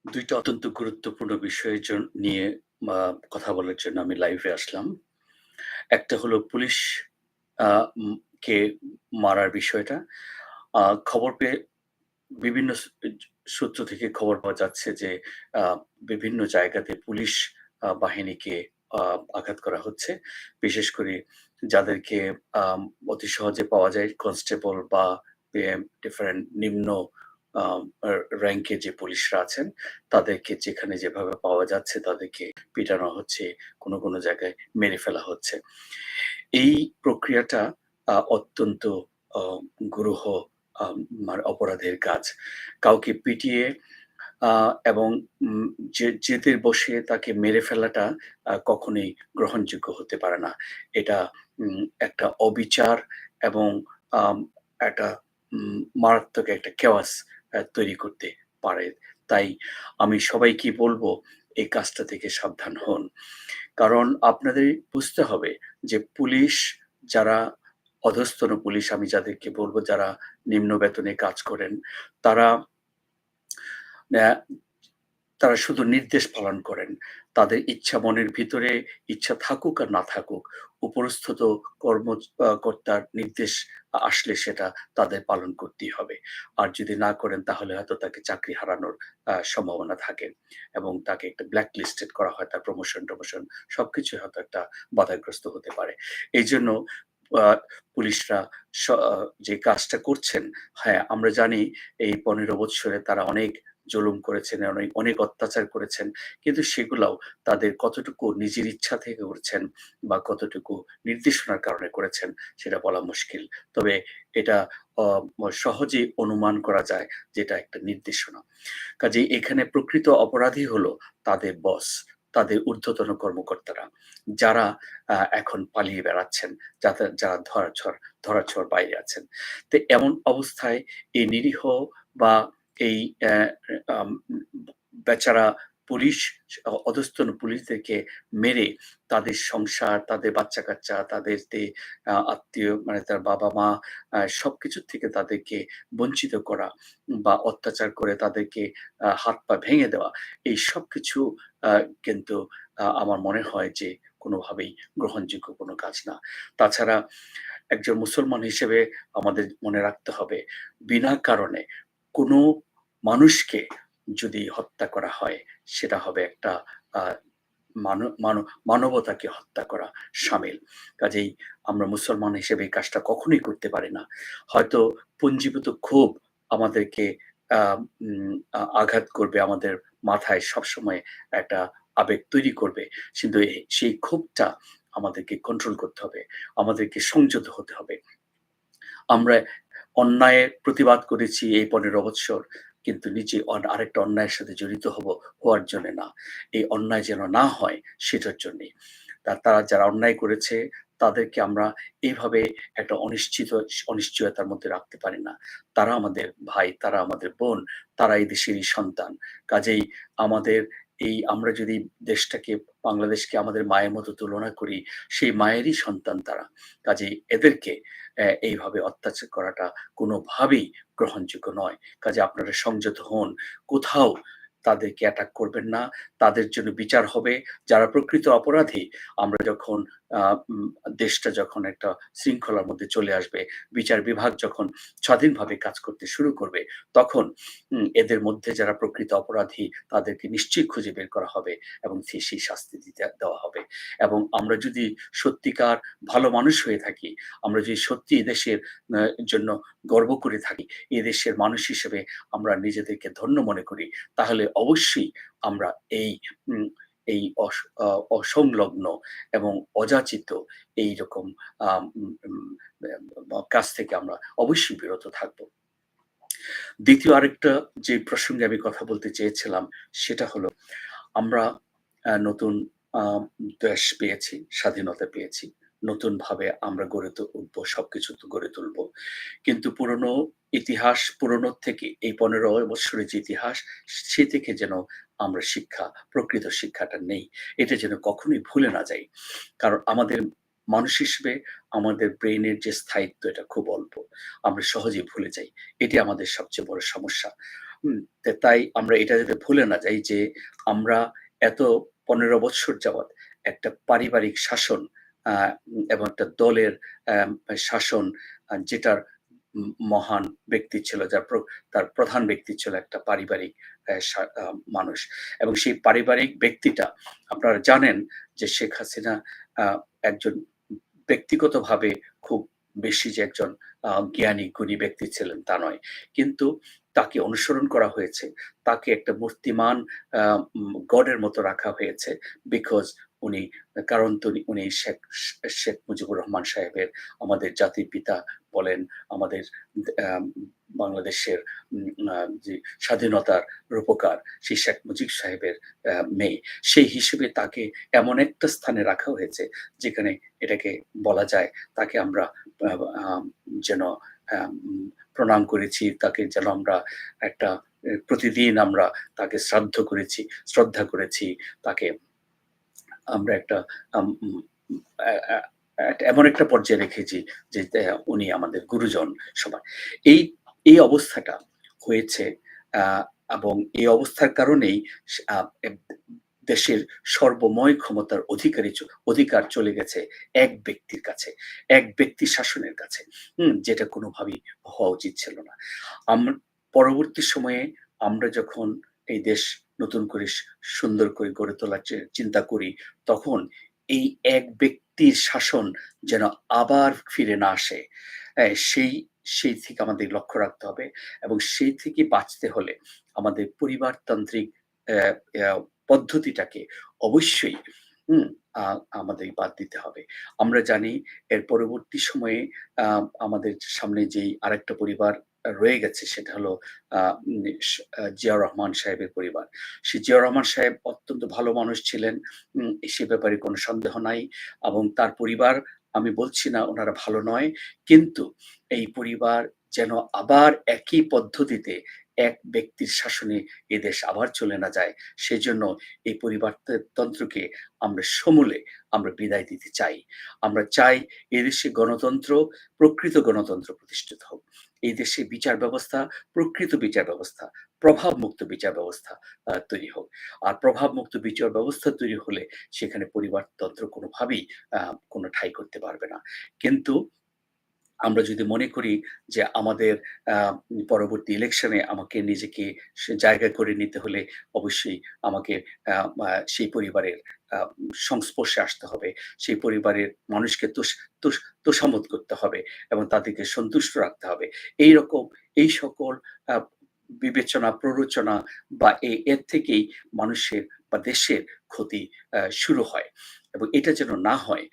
২ টা অত্যন্ত গুরুত্বপূর্ণ বিষয়ের নিয়ে আ কথা বলার জন্য আমি লাইভে আসলাম। একটা হলো পুলিশ আ উম কে মারার বিষয়টা। আ খবর পেয়ে বিভিন্ন সূত্র থেকে খবর পাওয়া যাচ্ছে যে আ বিভিন্ন জায়গাতে পুলিশ বাহিনীকে আ আঘাত করা হচ্ছে। বিশেষ করে যাদেরকে অতি সহজে পাওয়া যায় কনস্টেবল বা ডিফারেন্ট নিম্ন আ আ র‍্যাংকের যে পুলিশরা আছেন, তাদেরকে যেখানে যেভাবে পাওয়া যাচ্ছে তাদেরকে পিটানো হচ্ছে, কোনো জায়গায় মেরে ফেলা হচ্ছে। এই প্রক্রিয়াটা অত্যন্ত অ গুরুহ আম মানে অপরাধের কাজ। কাউকে পিটিয়ে আ এবং জেদের বসে তাকে মেরে ফেলাটা কখনোই গ্রহণযোগ্য হতে পারে না। এটা একটা অবিচার এবং আম একটা মারাত্মক একটা কেওয়াস তৈরি করতে পারে। তাই আমি সবাইকে বলব এই কাজটা থেকে সাবধান হন। কারণ আপনাদের বুঝতে হবে যে পুলিশ যারা অধস্তন পুলিশ আমি যাদেরকে বলব যারা নিম্ন বেতনে কাজ করেন, তারা অ্যা তারা শুধু নির্দেশ পালন করেন। তাদের ইচ্ছা মনের ভিতরে ইচ্ছা থাকুক আর না থাকুক, উপরস্থত কর্ম কর্তার নির্দেশ আসলে সেটা তাদের পালন করতেই হবে। আর যদি না করেন তাহলে হয়তো তাকে চাকরি হারানোর সম্ভাবনা থাকে এবং তাকে একটা ব্ল্যাক লিস্টেড করা হয়। তার প্রমোশন-টমোশন সবকিছুই হয়তো একটা বাধাগ্রস্ত হতে পারে। এইজন্য আ পুলিশরা স আহ, যে কাজটা করছেন, হ্যাঁ, আমরা জানি এই ১৫ বৎসরে তারা অনেক জুলুম করেছেন, অনেক অত্যাচার করেছেন। কিন্তু সেগুলাও তাদের কতটুকু নিজের ইচ্ছা থেকে করছেন বা কতটুকু নির্দেশনার কারণে করেছেন সেটা বলা মুশকিল। তবে এটা অ সহজেই অনুমান করা যায় যে এটা একটা নির্দেশনা। কাজেই এখানে প্রকৃত অপরাধী হলো তাদের বস, তাদের ঊর্ধ্বতন কর্মকর্তারা। যারা এখন পালিয়ে বেড়াচ্ছেন, যারা ধরাছোঁয়ার বাইরে আছেন। তো এমন অবস্থায় এই নিরীহ বা এই অ্যা আম বেচারা পুলিশ অধস্তন পুলিশদেরকে মেরে তাদের সংসার, তাদের বাচ্চা-কাচ্চা, তাদের আত্মীয় মানে তার বাবা-মা সবকিছুর থেকে তাদেরকে বঞ্চিত করা বা অত্যাচার করে তাদেরকে হাত-পা ভেঙে দেওয়া। এই সবকিছু আ কিন্তু আমার মনে হয় যে কোনোভাবেই গ্রহণযোগ্য কোনো কাজ না। তাছাড়া একজন মুসলমান হিসেবে আমাদের মনে রাখতে হবে, বিনা কারণে কোনো মানুষকে যদি হত্যা করা হয়, সেটা হবে একটা আ মানব মানব মানবতাকে হত্যা করা শামিল। কাজেই আমরা মুসলমান হিসেবে এই কাজটা কখনোই করতে পারি না। হয়তো পুঞ্জীভূত ক্ষোভ আমাদেরকে আ উম আ আঘাত করবে, আমাদের মাথায় সবসময় একটা আবেগ তৈরি করবে। কিন্তু সেই ক্ষোভটা আমাদেরকে কন্ট্রোল করতে হবে। আমাদেরকে সংযত হতে হবে। আমরা অন্যায়ের প্রতিবাদ করেছি এই ১৫ বৎসর। কিন্তু নিজে আরেকটা অন্যায়ের সাথে জড়িত হওয়ার জন্যে না। এই অন্যায় যেন না হয় সেটার জন্যে। তারা যারা অন্যায় করেছে তাদেরকে আমরা এইভাবে একটা অনিশ্চয়তার মধ্যে রাখতে পারি না। তারা আমাদের ভাই, তারা আমাদের বোন, তারা এই দেশেরই সন্তান। কাজেই আমাদের আমরা যদি বাংলাদেশকে আমাদের মায়ের মতো তুলনা করি, সেই মায়েরই সন্তান তারা। কাজেই এদেরকে এইভাবে অত্যাচার করাটা কোনোভাবেই গ্রহণযোগ্য নয়। কাজেই আপনারা সংযত হন। কোথাও তাদেরকে অ্যাটাক করবেন না। তাদের জন্য বিচার হবে। যারা প্রকৃত অপরাধী, আমরা যখন আ উম দেশটা যখন একটা শৃঙ্খলার মধ্যে চলে আসবে, বিচার বিভাগ যখন স্বাধীনভাবে কাজ করতে শুরু করবে, তখন এদের মধ্যে যারা প্রকৃত অপরাধী তাদেরকে নিশ্চয়ই খুঁজে বের করা হবে এবং সেই শাস্তি দেওয়া হবে। এবং আমরা যদি সত্যিকার ভালো মানুষ হয়ে থাকি, আমরা যদি সত্যি এদেশের আ জন্য গর্ব করে থাকি, এদেশের মানুষ হিসেবে আমরা নিজেদেরকে ধন্য মনে করি, তাহলে অবশ্যই আমরা এই উম এই অসংলগ্ন এবং অযাচিত এইরকম আম উম উম কাজ থেকে আমরা অবশ্যই বিরত থাকব। দ্বিতীয় আরেকটা যে প্রসঙ্গে আমি কথা বলতে চেয়েছিলাম, সেটা হলো আমরা নতুন আ দেশ পেয়েছি, স্বাধীনতা পেয়েছি। নতুনভাবে আমরা উঠবো, সবকিছু তো গড়ে তুলব। কিন্তু পুরনো ইতিহাস, পুরনোর থেকে এই ১৫ বৎসরের যে ইতিহাস, সে থেকে যেন আমরা প্রকৃত শিক্ষাটা নেই। এটা যেন কখনোই ভুলে না যাই। কারণ আমাদের মানুষ হিসেবে আমাদের ব্রেইনের যে স্থায়িত্ব এটা খুব অল্প। আমরা সহজেই ভুলে যাই। এটি আমাদের সবচেয়ে বড় সমস্যা। হুম? তাই আমরা এটা যাতে ভুলে না যাই যে আমরা এত ১৫ বৎসর যাবৎ একটা পারিবারিক শাসন আ এবং একটা দলের শাসন যেটার মহান ব্যক্তি ছিল তার প্রধান ব্যক্তি ছিল একটা পারিবারিক অ্যা সা আ মানুষ। এবং সেই পারিবারিক ব্যক্তিটা আপনারা জানেন যে শেখ হাসিনা আ একজন ব্যক্তিগতভাবে খুব বেশি যে একজন জ্ঞানী গুণী ব্যক্তি ছিলেন তা নয়। কিন্তু তাকে অনুসরণ করা হয়েছে। তাকে একটা মূর্তিমান গডের মতো রাখা হয়েছে। বিকজ উনি কারণ তো উনি শেখ মুজিবুর রহমান সাহেবের আমাদের জাতির পিতা বলেন, আমাদের আম বাংলাদেশের উম আ যে স্বাধীনতার রূপকার সেই শেখ মুজিব সাহেবের মেয়ে। সেই হিসেবে তাকে এমন একটা স্থানে রাখা হয়েছে যেখানে এটাকে বলা যায় তাকে আমরা আ আম যেন প্রণাম করেছি, তাকে যেন আমরা একটা প্রতিদিন আমরা তাকে শ্রদ্ধা করেছি, তাকে আমরা একটা আম উম অ্যা অ্যা এমন একটা পর্যায়ে রেখেছি যে উনি আমাদের গুরুজন সবার। এই এই অবস্থাটা হয়েছে আ এবং এই অবস্থার কারণেই সে আ এব দেশের সর্বময় ক্ষমতার অধিকার চলে গেছে এক ব্যক্তির কাছে, এক ব্যক্তির শাসনের কাছে। যেটা কোনোভাবেই হওয়া উচিত ছিল না। আম পরবর্তী সময়ে আমরা যখন এই দেশ নতুন করে সুন্দর করে গড়ে তোলার চিন্তা করি, তখন এই এক ব্যক্তির শাসন যেন আবার ফিরে না আসে। সেই সেই থেকে আমাদের লক্ষ্য রাখতে হবে এবং সেই থেকে বাঁচতে হলে আমাদের পরিবারতান্ত্রিক অ্যা অ্যা পদ্ধতিটাকে অবশ্যই হুম, আ আমাদের বাদ দিতে হবে। আমরা জানি এর পরবর্তী সময়ে আ আমাদের সামনে যেই আরেকটা পরিবার রয়ে গেছে সেটা হলো আ উম স জিয়াউর রহমান সাহেবের পরিবার। জিয়াউর রহমান সাহেব অত্যন্ত ভালো মানুষ ছিলেন। সে ব্যাপারে কোনো সন্দেহ নাই এবং তার পরিবার আমি বলছি না উনারা ভালো নয়। কিন্তু এই পরিবার যেন আবার একই পদ্ধতিতে এক ব্যক্তির শাসনে এদেশ আবার চলে না যায়, সেজন্য এই তন্ত্রকে আমরা সমূলে আমরা বিদায় দিতে চাই। আমরা চাই এদেশে গণতন্ত্র, প্রকৃত গণতন্ত্র প্রতিষ্ঠিত হোক। এই দেশে বিচার ব্যবস্থা, প্রকৃত বিচার ব্যবস্থা, প্রভাবমুক্ত বিচার ব্যবস্থা তৈরি হোক। আর প্রভাবমুক্ত বিচার ব্যবস্থা তৈরি হলে সেখানে পরিবারতন্ত্র কোনোভাবেই আ কোনো ঠাঁই করতে পারবে না। কিন্তু আমরা যদি মনে করি যে আমাদের আ পরবর্তী ইলেকশনে আমাকে নিজেকে সে জায়গা করে নিতে হলে অবশ্যই আমাকে আ আ সেই পরিবারের আ সংস্পর্শে আসতে হবে। সেই পরিবারের মানুষকে তোষামোদ করতে হবে এবং তাদেরকে সন্তুষ্ট রাখতে হবে। এইরকম এই সকল আ বিবেচনা, প্ররোচনা বা এর থেকেই মানুষের বা দেশের ক্ষতি শুরু হয় এবং এটা যেন না হয়।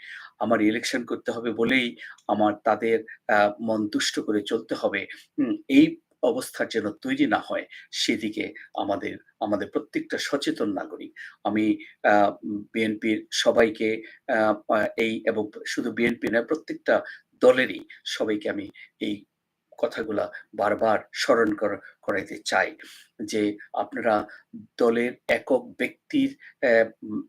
আমার ইলেকশন করতে হবে বলেই আমার তাদের আ মন তুষ্ট করে চলতে হবে। এই অবস্থা যেন তৈরি না হয়, সেদিকে আমাদের আমাদের প্রত্যেকটা সচেতন নাগরিক। আমি আ বিএনপির সবাইকে আ আ এই এবং শুধু বিএনপি না, প্রত্যেকটা দলেরই সবাইকে আমি এই কথাগুলা বারবার স্মরণ করাইতে চাই যে, আপনারা দলের একক ব্যক্তির অ্যা উম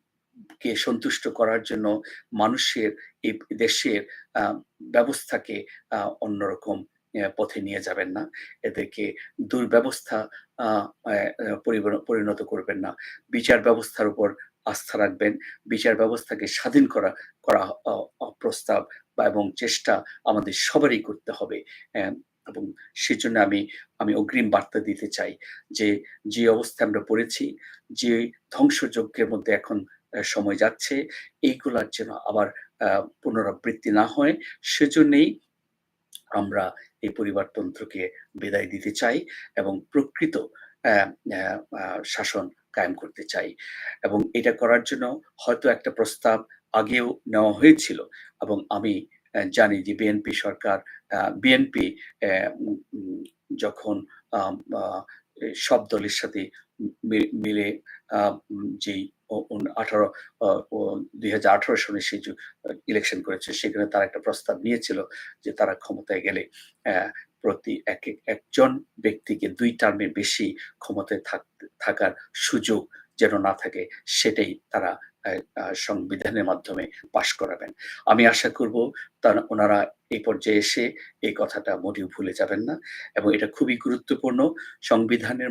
কে সন্তুষ্ট করার জন্য মানুষের এই দেশের আ ব্যবস্থাকে অন্যরকম পথে নিয়ে যাবেন না। এদেরকে দুর্ব্যবস্থা আ পরিণত করবেন না। বিচার ব্যবস্থার উপর আস্থা রাখবেন। বিচার ব্যবস্থাকে স্বাধীন করা অ অ প্রস্তাব এবং চেষ্টা আমাদের সবারই করতে হবে। অ্যা এবং সেজন্য আমি অগ্রিম বার্তা দিতে চাই যে, যে অবস্থায় আমরা পড়েছি, যে ধ্বংসযজ্ঞের মধ্যে এখন সময় যাচ্ছে, এইগুলার যেন আবার আ পুনরাবৃত্তি না হয়, সেজন্যেই আমরা এই পরিবারতন্ত্রকে বিদায় দিতে চাই এবং প্রকৃত অ্যা অ্যা আ শাসন কায়েম করতে চাই। এবং এটা করার জন্য হয়তো একটা প্রস্তাব আগেও নেওয়া হয়েছিল এবং আমি জানি যে বিএনপি উম উম যখন আম আ সব দলের সাথে মিলে আ যেই 18 অ ও ২০১৮ সনে সে ইলেকশন করেছে, সেখানে তারা একটা প্রস্তাব নিয়েছিল যে তারা ক্ষমতায় গেলে অ্যা প্রতি একজন ব্যক্তিকে ২ টার্মের বেশি ক্ষমতায় থাকার সুযোগ যেন না থাকে, সেটাই তারা অ্যা আ সংবিধানের মাধ্যমে পাস করাবেন। আমি আশা করব উনারা এই পর্যায়ে এসে এই কথাটা মোটেও ভুলে যাবেন না এবং এটা খুবই গুরুত্বপূর্ণ। সংবিধানের